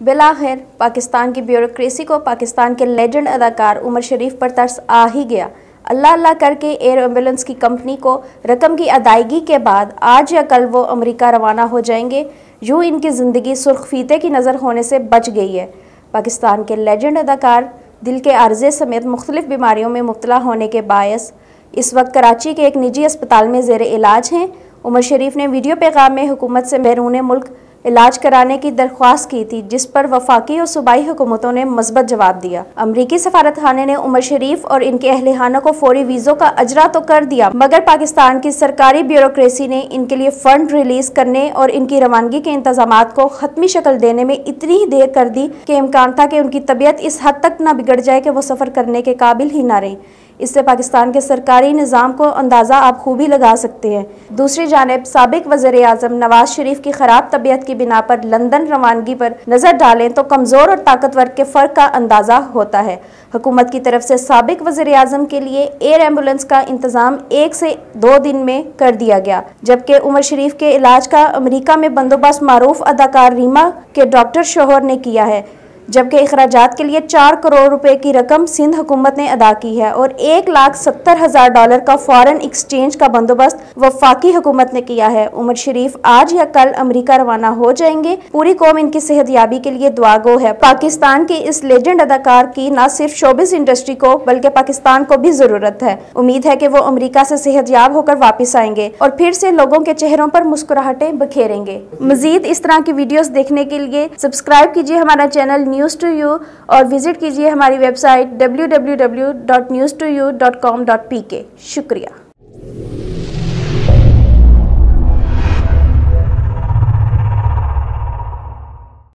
बिलाखिर पाकिस्तान की ब्यूरोक्रेसी को पाकिस्तान के लेजेंड अदाकार उमर शरीफ पर तरस आ ही गया। अल्लाह अल्लाह करके एयर एम्बुलेंस की कंपनी को रकम की अदायगी के बाद आज या कल वो अमेरिका रवाना हो जाएंगे। यूँ इनकी ज़िंदगी सुर्ख फीते की नज़र होने से बच गई है। पाकिस्तान के लेजेंड अदाकार दिल के आर्जे समेत मुख्तलिफ बीमारियों में मुब्तला होने के बायस इस वक्त कराची के एक निजी अस्पताल में ज़ेर इलाज हैं। उमर शरीफ ने वीडियो पैगाम में हुकूमत से बैरून मुल्क इलाज कराने की दरख्वास्त की थी, जिस पर वफाकी और सूबाई हुकूमतों ने मस्बत जवाब दिया। अमरीकी सफारतखाने ने उमर शरीफ और इनके अहलिहाना को फौरी वीज़ों का अजरा तो कर दिया, मगर पाकिस्तान की सरकारी ब्यूरोक्रेसी ने इनके लिए फ़ंड रिलीज़ करने और इनकी रवानगी के इंतजामात को ख़त्मी शक्ल देने में इतनी ही देर कर दी कि इम्कान था कि उनकी तबीयत इस हद तक ना बिगड़ जाए कि वो सफ़र करने के काबिल ही ना रही। इससे पाकिस्तान के सरकारी निज़ाम को अंदाज़ा आप खूबी लगा सकते हैं। दूसरी जानिब साबिक वज़ीर आज़म नवाज शरीफ की ख़राब तबीयत की बिना पर लंदन रवानगी पर नज़र डालें तो कमज़ोर और ताकतवर के फ़र्क का अंदाज़ा होता है। हुकूमत की तरफ से साबिक वज़ीर आज़म के लिए एयर एम्बुलेंस का इंतज़ाम 1 से 2 दिन में कर दिया गया, जबकि उमर शरीफ के इलाज का अमेरिका में बंदोबस्त मारूफ अदाकार रीमा के डॉक्टर शोहर ने किया है, जबकि अखराजात के लिए 4 करोड़ रुपए की रकम सिंध हुकूमत ने अदा की है और $1,70,000 का फॉरेन एक्सचेंज का बंदोबस्त वफाकी हुकूमत ने किया है। उमर शरीफ आज या कल अमेरिका रवाना हो जाएंगे। पूरी कौम इनकी सेहतयाबी के लिए दुआ गो है। पाकिस्तान के इस लेजेंड अदाकार की न सिर्फ शोबिस इंडस्ट्री को बल्कि पाकिस्तान को भी जरूरत है। उम्मीद है कि वो अमेरिका से सेहतयाब होकर वापस आएंगे और फिर से लोगों के चेहरों पर मुस्कुराहटें बखेरेंगे। मजीद इस तरह की वीडियोस देखने के लिए सब्सक्राइब कीजिए हमारा चैनल न्यूज़ टू यू और विजिट कीजिए हमारी वेबसाइट www.news2u.com.pk। शुक्रिया।